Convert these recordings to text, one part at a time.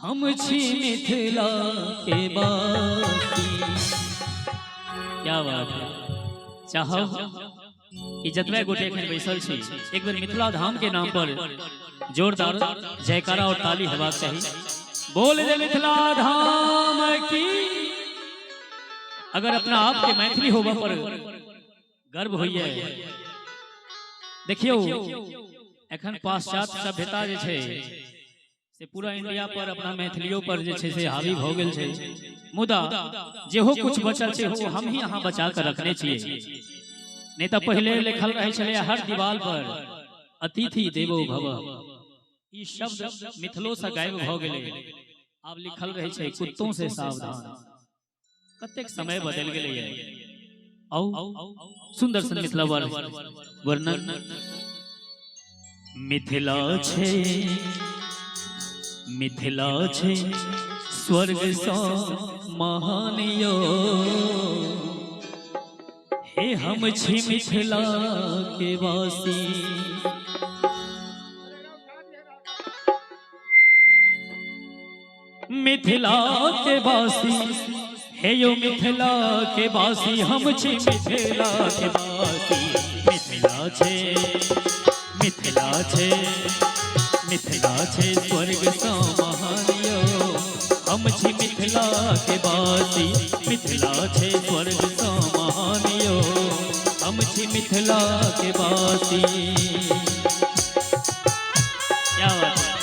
हम छी मिथिला के बासी। क्या बात है। चाहो कि जतबे गोटे एखन बैसल छी एक बेर मिथिला धाम के नाम पर जोरदार जयकारा और ताली हेबाक चाही। बोल दे मिथिला धाम की। अगर अपना आप के मैथिली होबा पर गर्व होइए। देखियो एखन पाश्चात्य सभ्यता जे छे से पूरा इंडिया पर अपना मैथिलियों पर जे छे से हावी भ गेल छे। मुदा जेहो कुछ बचल छे वो हम ही यहाँ बचा कर रखने छिए। नहीं तो पहले लिखल रहे छले हर दीवार पर अतिथि देवो भव। ई शब्द मिथिलो से गायब भ गेले। आब लिखल रहे छे कुत्तों से सावधान। कतेक समय बदल गेले है। सुंदर सन मिथिला वर्णन। मिथिला छे मिथिला छे स्वर्ग सा महान यो। हे हम छी मिथिला के वासी। मिथिला के वासी हे यो मिथिला के वासी। हम छी मिथिला के वासी। मिथिला छे मिथिला छे मिथिला छे स्वर्ग सा महान यो। हम छी मिथिला के वासी। मिथिला छे स्वर्ग सा महान यो। हम छी मिथिला के वासी। क्या बात है।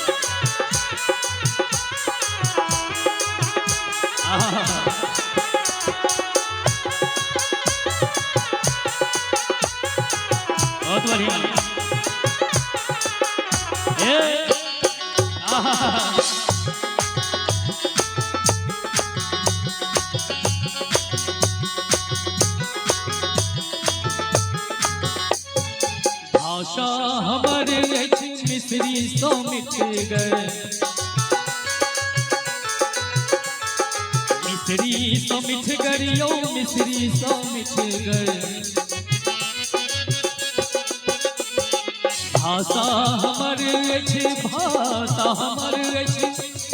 बहुत बढ़िया। भाषा हमर मिश्री सो मिट गए। मिश्री सो मिठ गरियो मिश्री सो मिठ गए। भाषा हमर भाषा हमर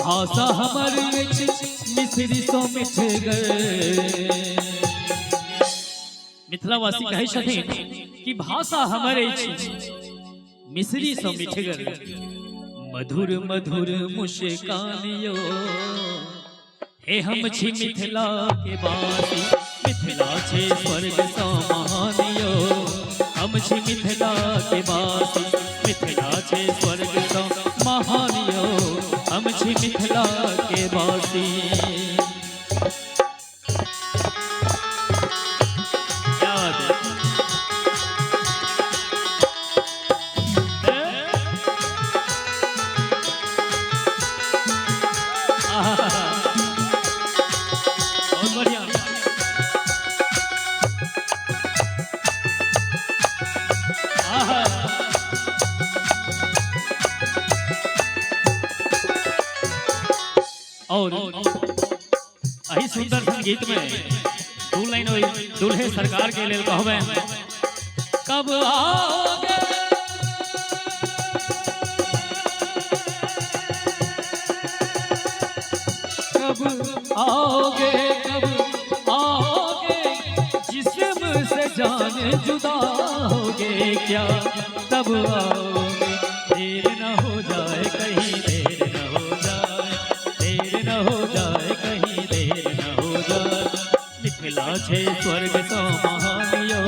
भाषा हमर मिश्री सो मिठ गए। मिथिलावासी कहै छथिन कि भाषा हमर मिश्री सो मिठ गए। मधुर मधुर मुस्कान यो। हे हम छी मिथिला के वासी। मिथिला छे स्वर्ग सा महान यो। हम छी मिथिला के वासी। मिथिला छे स्वर्ग सा महान यो। हम छी मिथिला के वासी। क्या बात है। और अही सुंदर संगीत में दू लाइन दूल्हे सरकार के लेल कहबे। कब आओगे कब आओगे कब आओगे। जिस्म से जान जुदा होगे क्या तब आओगे। देर न हो जाए कहीं देर न हो जाए। देर न हो जाए कहीं देर न हो जाए। मिथिला छे स्वर्ग सा महान यो।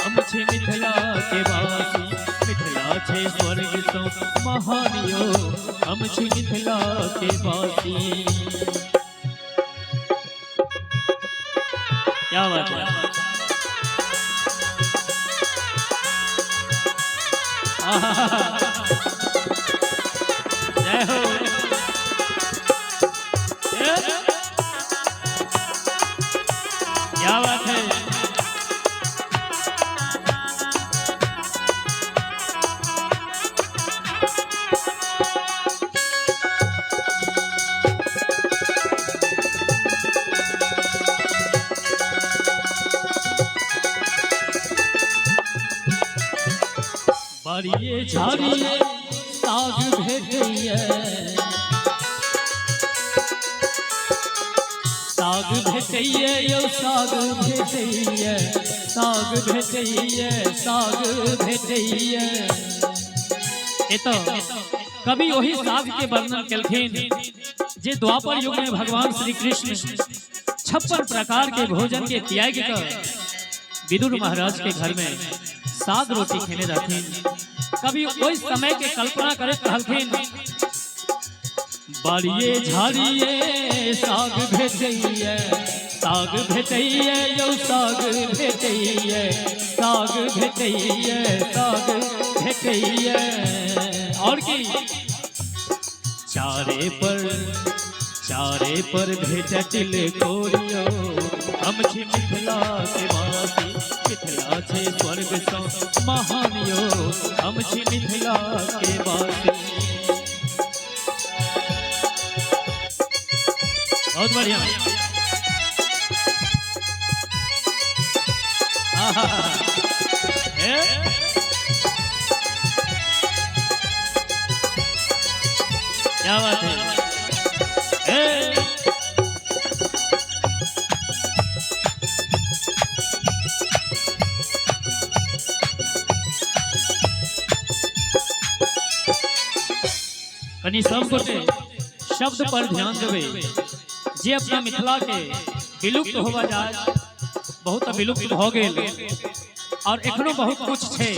हम छे मिथिला के वासी। मिथिला छे स्वर्ग सा महान यो। हम छे मिथिला के वासी। क्या बात है। जय हो। क्या बात है। बारिये झाड़िये साग भेटैया। साग भेटैया यौ साग भेटैया, साग भेटैया, साग भेटैया। ये तो कवि वही साग के वर्णन केलखिन जे द्वापर युग में भगवान श्री कृष्ण 56 प्रकार के भोजन के त्याग कर विदुर महाराज के घर में साग रोटी खेने रहथिन। कभी वही समय के कल्पना करे कहलखिन, बाड़िए झाड़िए साग भेटैया, साग भेटैया यौ साग भेटैया, साग भेटैया, साग भेटैया। और की चारे पर भेटल कोरियो, हम छी मिथिला के वासी, मिथिला छे स्वर्ग सँ महान यो, हम छी मिथिला के वासी। बहुत बढ़िया। क्या बात है। कनी सब गोटे शब्द पर ध्यान देवे जे अपना मिथिला के विलुप्त होवा जाए, बहुत विलुप्त हो गेल और एखनो बहुत कुछ छे,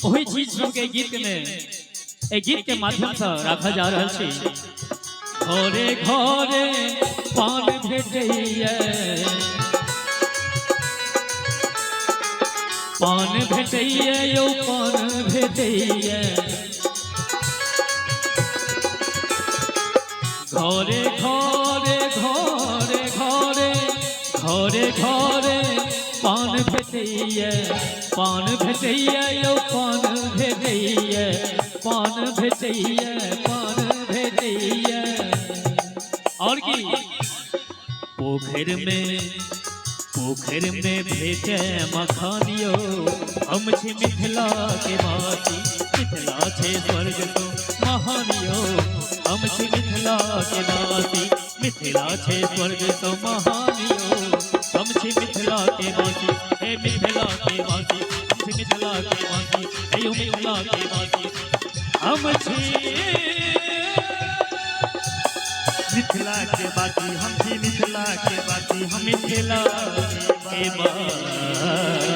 वही चीज सबके गीत में एक गीत के माध्यम से रखा जा रहा है। घरे घरे पान भेटैया, पान भेटैया यौ पान भेटैया। घरे घरे घरे घरे घरे घरे पान भेटैया, पान भेटैया यौ पान भेटैया, पान भेटैया, पान भेटैया। और की पोखर में भेटे मखानियो, हम छी मिथिला के वासी, मिथिला छे स्वर्ग सँ महानियो, हम छी मिथिला के वासी, मिथिला छे स्वर्ग सँ महानियो, हम छी मिथिला के वासी। हे मिथिला के वासी, हम छी मिथिला के वासी, हे मिथिला के वासी, हम छी मिथिला के वासी, हम छी मिथिला के वासी, हम मिथिला के वासी।